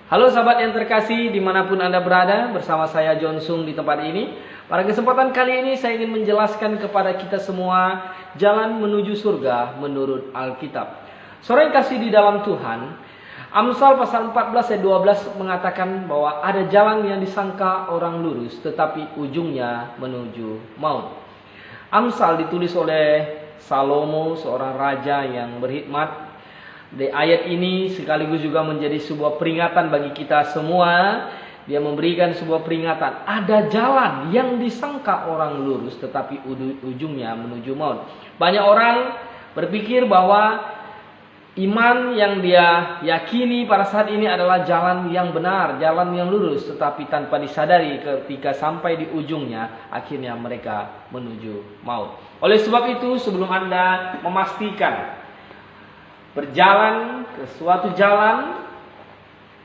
Halo sahabat yang terkasih, dimanapun Anda berada, bersama saya John Sung di tempat ini. Pada kesempatan kali ini saya ingin menjelaskan kepada kita semua jalan menuju surga menurut Alkitab. Saudara yang kasih di dalam Tuhan, Amsal pasal 14 ayat 12 mengatakan bahwa ada jalan yang disangka orang lurus tetapi ujungnya menuju maut. Amsal ditulis oleh Salomo, seorang raja yang berhikmat. Di ayat ini sekaligus juga menjadi sebuah peringatan bagi kita semua. Dia memberikan sebuah peringatan. Ada jalan yang disangka orang lurus tetapi ujungnya menuju maut. Banyak orang berpikir bahwa iman yang dia yakini pada saat ini adalah jalan yang benar, jalan yang lurus. Tetapi tanpa disadari ketika sampai di ujungnya, akhirnya mereka menuju maut. Oleh sebab itu, sebelum Anda memastikan berjalan ke suatu jalan,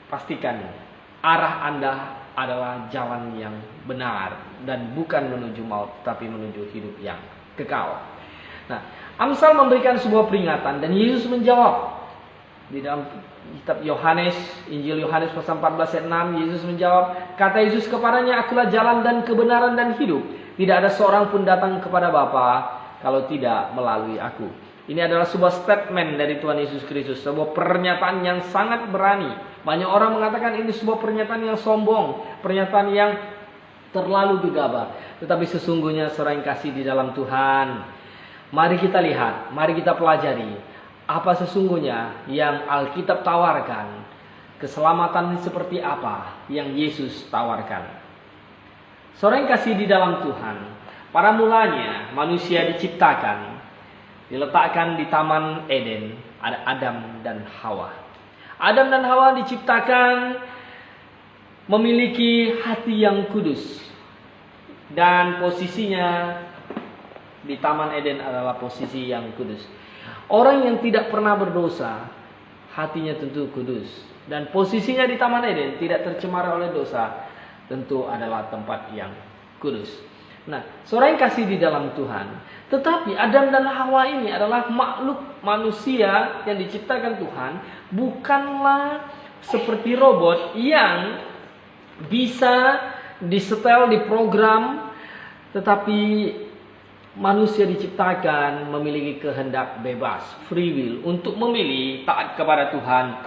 pastikan arah Anda adalah jalan yang benar dan bukan menuju maut, tapi menuju hidup yang kekal. Nah, Amsal memberikan sebuah peringatan dan Yesus menjawab. Di dalam kitab Yohanes, Injil Yohanes pasal 14 ayat 6, Yesus menjawab, kata Yesus kepadanya, akulah jalan dan kebenaran dan hidup. Tidak ada seorang pun datang kepada Bapa kalau tidak melalui aku. Ini adalah sebuah statement dari Tuhan Yesus Kristus, sebuah pernyataan yang sangat berani. Banyak orang mengatakan ini sebuah pernyataan yang sombong, pernyataan yang terlalu gegabah. Tetapi sesungguhnya seorang yang kasih di dalam Tuhan, mari kita lihat, mari kita pelajari apa sesungguhnya yang Alkitab tawarkan. Keselamatan seperti apa yang Yesus tawarkan. Seorang yang kasih di dalam Tuhan, pada mulanya manusia diciptakan, diletakkan di Taman Eden, ada Adam dan Hawa. Adam dan Hawa diciptakan memiliki hati yang kudus. Dan posisinya di Taman Eden adalah posisi yang kudus. Orang yang tidak pernah berdosa, hatinya tentu kudus. Dan posisinya di Taman Eden tidak tercemar oleh dosa, tentu adalah tempat yang kudus. Nah, seorang yang kasih di dalam Tuhan, tetapi Adam dan Hawa ini adalah makhluk manusia yang diciptakan Tuhan, bukanlah seperti robot yang bisa disetel, diprogram, tetapi manusia diciptakan memiliki kehendak bebas, free will, untuk memilih taat kepada Tuhan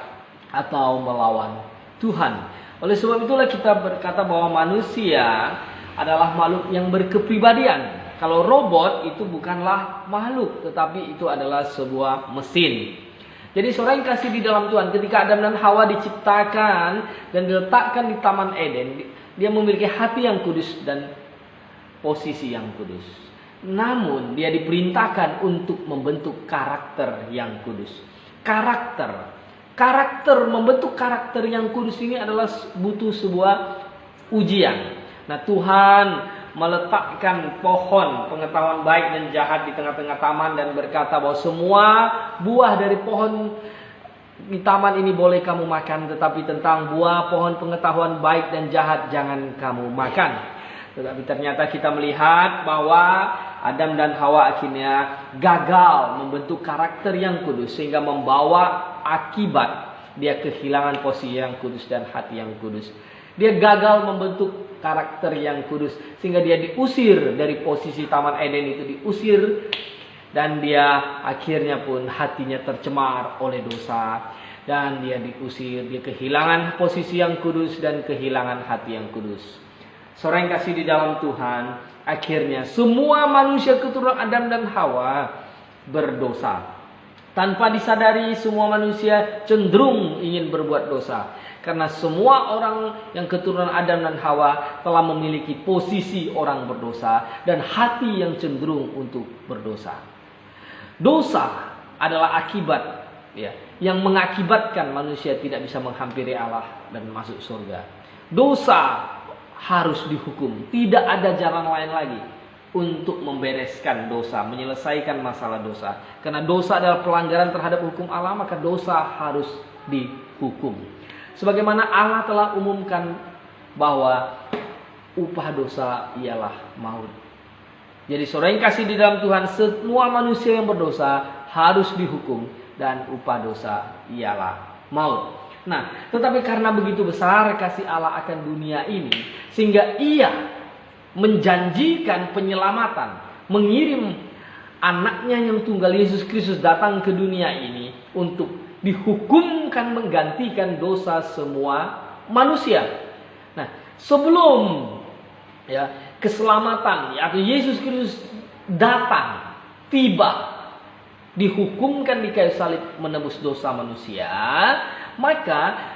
atau melawan Tuhan. Oleh sebab itulah kita berkata bahwa manusia adalah makhluk yang berkepribadian. Kalau robot itu bukanlah makhluk, tetapi itu adalah sebuah mesin. Jadi seorang yang kasih di dalam Tuhan, ketika Adam dan Hawa diciptakan dan diletakkan di Taman Eden, dia memiliki hati yang kudus dan posisi yang kudus. Namun dia diperintahkan untuk membentuk karakter yang kudus. Karakter membentuk karakter yang kudus ini adalah butuh sebuah ujian. Nah, Tuhan meletakkan pohon pengetahuan baik dan jahat di tengah-tengah taman dan berkata bahwa semua buah dari pohon di taman ini boleh kamu makan, tetapi tentang buah pohon pengetahuan baik dan jahat jangan kamu makan. Tetapi ternyata kita melihat bahwa Adam dan Hawa akhirnya gagal membentuk karakter yang kudus, sehingga membawa akibat dia kehilangan posisi yang kudus dan hati yang kudus. Dia gagal membentuk karakter yang kudus, sehingga dia diusir dari posisi Taman Eden itu, diusir, dan dia akhirnya pun hatinya tercemar oleh dosa, dan dia diusir, dia kehilangan posisi yang kudus dan kehilangan hati yang kudus. Seorang yang kasih di dalam Tuhan, akhirnya semua manusia keturunan Adam dan Hawa berdosa. Tanpa disadari semua manusia cenderung ingin berbuat dosa. Karena semua orang yang keturunan Adam dan Hawa telah memiliki posisi orang berdosa dan hati yang cenderung untuk berdosa. Dosa adalah akibat yang mengakibatkan manusia tidak bisa menghampiri Allah dan masuk surga. Dosa harus dihukum. Tidak ada jalan lain lagi untuk membereskan dosa, menyelesaikan masalah dosa. Karena dosa adalah pelanggaran terhadap hukum Allah, maka dosa harus dihukum. Sebagaimana Allah telah umumkan bahwa upah dosa ialah maut. Jadi saudara yang kasih di dalam Tuhan, semua manusia yang berdosa harus dihukum dan upah dosa ialah maut. Nah, tetapi karena begitu besar kasih Allah akan dunia ini, sehingga Ia menjanjikan penyelamatan, mengirim anaknya yang tunggal Yesus Kristus datang ke dunia ini untuk dihukumkan menggantikan dosa semua manusia. Nah, sebelum keselamatan atau Yesus Kristus datang, tiba, dihukumkan di kayu salib menebus dosa manusia, maka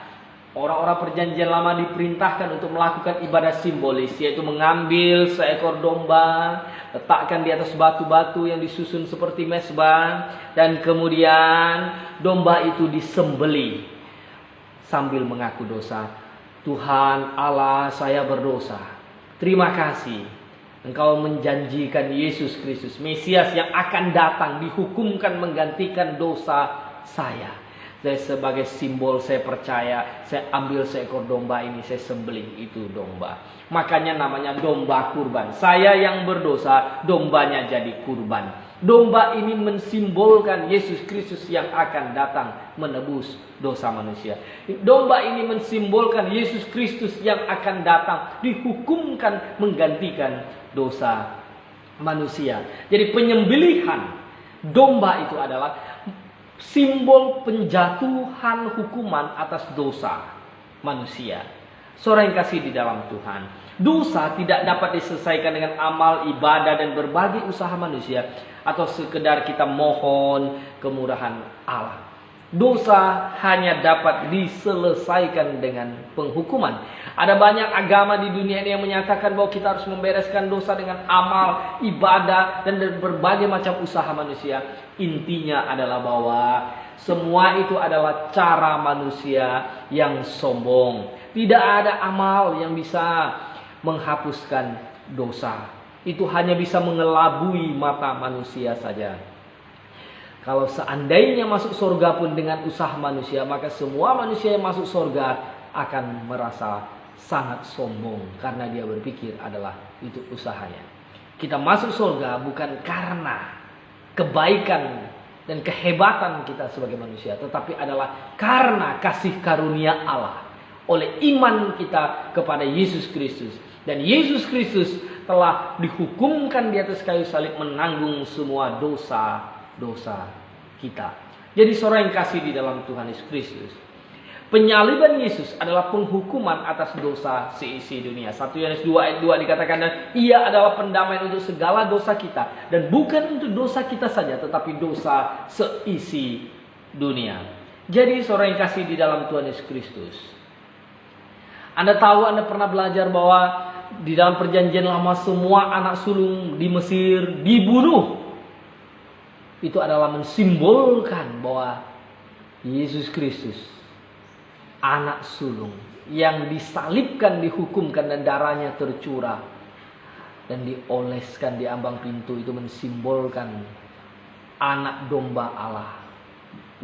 orang-orang perjanjian lama diperintahkan untuk melakukan ibadah simbolis, yaitu mengambil seekor domba, letakkan di atas batu-batu yang disusun seperti mezbah, dan kemudian domba itu disembelih sambil mengaku dosa. Tuhan Allah, saya berdosa. Terima kasih. Engkau menjanjikan Yesus Kristus, Mesias yang akan datang, dihukumkan menggantikan dosa saya. Dan sebagai simbol saya percaya, saya ambil seekor domba ini, saya sembelih itu domba. Makanya namanya domba kurban. Saya yang berdosa, dombanya jadi kurban. Domba ini mensimbolkan Yesus Kristus yang akan datang menebus dosa manusia. Domba ini mensimbolkan Yesus Kristus yang akan datang dihukumkan menggantikan dosa manusia. Jadi penyembelihan domba itu adalah simbol penjatuhan hukuman atas dosa manusia. Saudara yang kasih di dalam Tuhan, dosa tidak dapat diselesaikan dengan amal, ibadah, dan berbagai usaha manusia, atau sekedar kita mohon kemurahan Allah. Dosa hanya dapat diselesaikan dengan penghukuman. Ada banyak agama di dunia ini yang menyatakan bahwa kita harus membereskan dosa dengan amal, ibadah, dan berbagai macam usaha manusia. Intinya adalah bahwa semua itu adalah cara manusia yang sombong. Tidak ada amal yang bisa menghapuskan dosa. Itu hanya bisa mengelabui mata manusia saja. Kalau seandainya masuk surga pun dengan usaha manusia, maka semua manusia yang masuk surga akan merasa sangat sombong karena dia berpikir adalah itu usahanya. Kita masuk surga bukan karena kebaikan dan kehebatan kita sebagai manusia, tetapi adalah karena kasih karunia Allah oleh iman kita kepada Yesus Kristus. Dan Yesus Kristus telah dihukumkan di atas kayu salib menanggung semua dosa kita. Jadi saudara yang kasih di dalam Tuhan Yesus Kristus, penyaliban Yesus adalah penghukuman atas dosa seisi dunia. 1 Yohanes 2 ayat 2 dikatakan, dan Ia adalah pendamaian untuk segala dosa kita, dan bukan untuk dosa kita saja, tetapi dosa seisi dunia. Jadi saudara yang kasih di dalam Tuhan Yesus Kristus, Anda tahu, Anda pernah belajar bahwa di dalam perjanjian lama semua anak sulung di Mesir dibunuh. Itu adalah mensimbolkan bahwa Yesus Kristus, anak sulung yang disalibkan, dihukumkan, dan darahnya tercurah dan dioleskan di ambang pintu, itu mensimbolkan anak domba Allah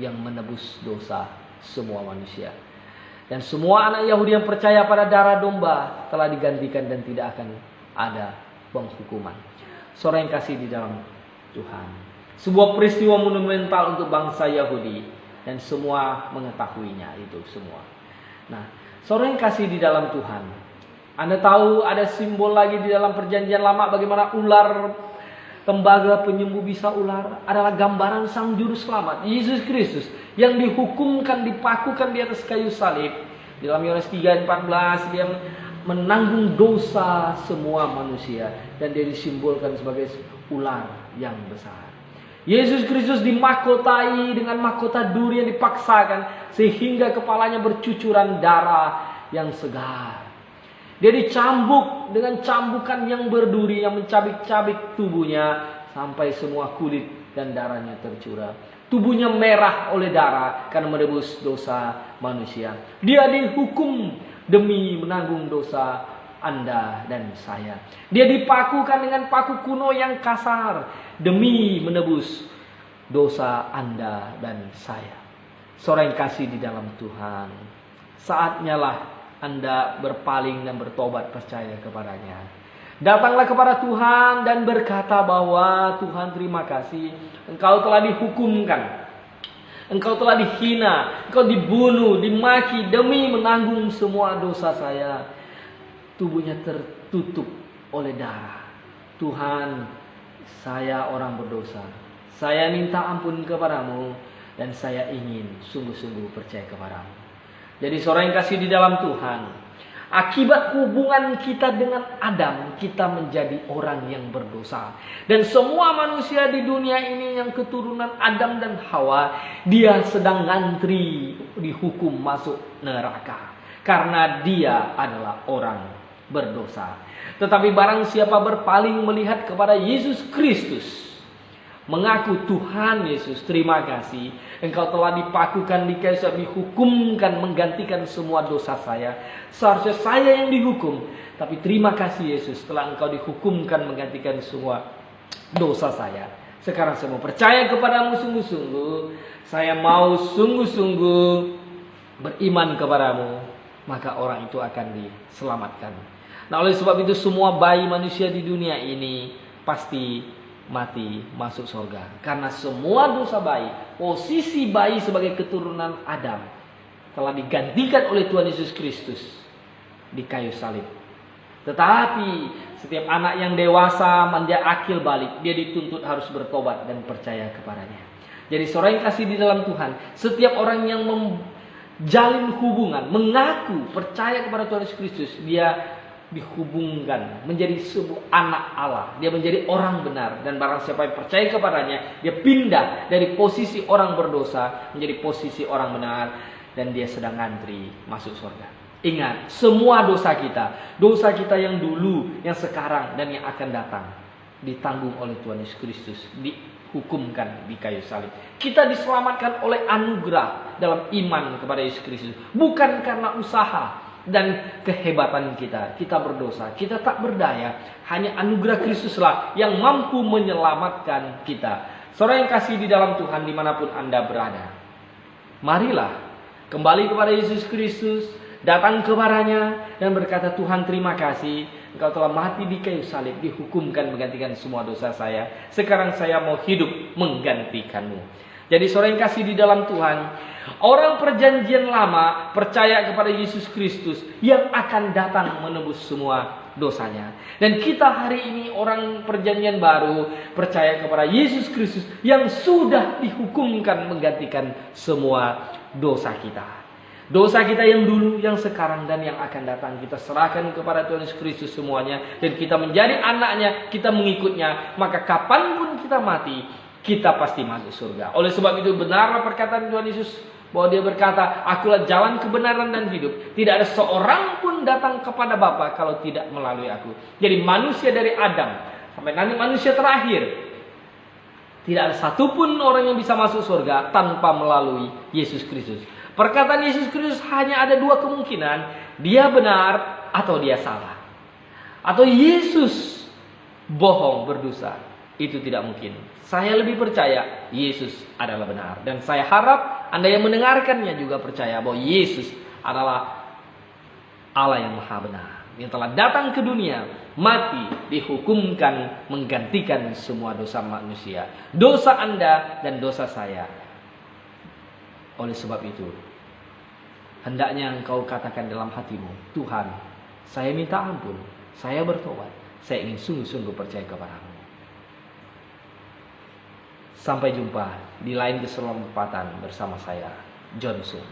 yang menebus dosa semua manusia. Dan semua anak Yahudi yang percaya pada darah domba telah digantikan dan tidak akan ada penghukuman. Saudara yang kasih di dalam Tuhan, sebuah peristiwa monumental untuk bangsa Yahudi, dan semua mengetahuinya itu semua. Nah, saudara yang kasih di dalam Tuhan, Anda tahu ada simbol lagi di dalam perjanjian lama bagaimana ular, tembaga penyembuh bisa ular adalah gambaran sang juru selamat Yesus Kristus yang dihukumkan, dipakukan di atas kayu salib. Di dalam Yohanes 3:14 dia menanggung dosa semua manusia, dan dia disimbolkan sebagai ular yang besar. Yesus Kristus dimahkotai dengan mahkota duri yang dipaksakan sehingga kepalanya bercucuran darah yang segar. Dia dicambuk dengan cambukan yang berduri yang mencabik-cabik tubuhnya sampai semua kulit dan darahnya tercurah. Tubuhnya merah oleh darah karena menebus dosa manusia. Dia dihukum demi menanggung dosa Anda dan saya. Dia dipakukan dengan paku kuno yang kasar demi menebus dosa Anda dan saya. Saudara yang kasih di dalam Tuhan, saatnya lah Anda berpaling dan bertobat, percaya kepadanya. Datanglah kepada Tuhan dan berkata bahwa Tuhan, terima kasih, Engkau telah dihukumkan. Engkau telah dihina, engkau dibunuh, dimaki demi menanggung semua dosa saya. Tubuhnya tertutup oleh darah. Tuhan, saya orang berdosa. Saya minta ampun kepadamu dan saya ingin sungguh-sungguh percaya kepadamu. Jadi saudara yang kasih di dalam Tuhan, akibat hubungan kita dengan Adam, kita menjadi orang yang berdosa. Dan semua manusia di dunia ini yang keturunan Adam dan Hawa, dia sedang ngantri dihukum masuk neraka. Karena dia adalah orang berdosa. Tetapi barang siapa berpaling melihat kepada Yesus Kristus, mengaku, Tuhan Yesus, terima kasih, Engkau telah dipakukan di kayu salib, dihukumkan menggantikan semua dosa saya. Seharusnya saya yang dihukum, tapi terima kasih Yesus, telah Engkau dihukumkan menggantikan semua dosa saya. Sekarang saya mau percaya kepadamu sungguh-sungguh. Saya mau sungguh-sungguh beriman kepadamu, maka orang itu akan diselamatkan. Nah, oleh sebab itu semua bayi manusia di dunia ini pasti mati masuk surga. Karena semua dosa bayi, posisi bayi sebagai keturunan Adam, telah digantikan oleh Tuhan Yesus Kristus di kayu salib. Tetapi setiap anak yang dewasa menjadi akil balik, dia dituntut harus bertobat dan percaya kepadanya. Jadi saudara yang kasih di dalam Tuhan, setiap orang yang menjalin hubungan, mengaku percaya kepada Tuhan Yesus Kristus, dia dihubungkan menjadi sebuah anak Allah. Dia menjadi orang benar. Dan barang siapa yang percaya kepadanya, dia pindah dari posisi orang berdosa menjadi posisi orang benar. Dan dia sedang ngantri masuk surga. Ingat, semua dosa kita yang dulu, yang sekarang, dan yang akan datang, ditanggung oleh Tuhan Yesus Kristus, dihukumkan di kayu salib. Kita diselamatkan oleh anugerah dalam iman kepada Yesus Kristus, bukan karena usaha dan kehebatan kita. Kita berdosa, kita tak berdaya. Hanya anugerah Kristuslah yang mampu menyelamatkan kita. Saudara yang kasih di dalam Tuhan, dimanapun Anda berada, marilah kembali kepada Yesus Kristus, datang kepadanya dan berkata, Tuhan terima kasih, Engkau telah mati di kayu salib, dihukumkan menggantikan semua dosa saya. Sekarang saya mau hidup menggantikanmu. Jadi saudara yang kasih di dalam Tuhan, orang perjanjian lama percaya kepada Yesus Kristus yang akan datang menebus semua dosanya. Dan kita hari ini orang perjanjian baru percaya kepada Yesus Kristus yang sudah dihukumkan menggantikan semua dosa kita. Dosa kita yang dulu, yang sekarang, dan yang akan datang, kita serahkan kepada Tuhan Yesus Kristus semuanya. Dan kita menjadi anaknya, kita mengikutnya. Maka kapanpun kita mati, kita pasti masuk surga. Oleh sebab itu benarlah perkataan Tuhan Yesus, bahwa dia berkata, akulah jalan kebenaran dan hidup. Tidak ada seorang pun datang kepada Bapa kalau tidak melalui aku. Jadi manusia dari Adam sampai nanti manusia terakhir, tidak ada satupun orang yang bisa masuk surga tanpa melalui Yesus Kristus. Perkataan Yesus Kristus hanya ada dua kemungkinan. Dia benar atau dia salah. Atau Yesus bohong, berdosa. Itu tidak mungkin. Saya lebih percaya Yesus adalah benar. Dan saya harap Anda yang mendengarkannya juga percaya bahwa Yesus adalah Allah yang maha benar, yang telah datang ke dunia, mati, dihukumkan menggantikan semua dosa manusia, dosa Anda dan dosa saya. Oleh sebab itu, hendaknya engkau katakan dalam hatimu, Tuhan, saya minta ampun, saya bertobat, saya ingin sungguh-sungguh percaya kepadamu. Sampai jumpa di lain kesempatan bersama saya, John Sung.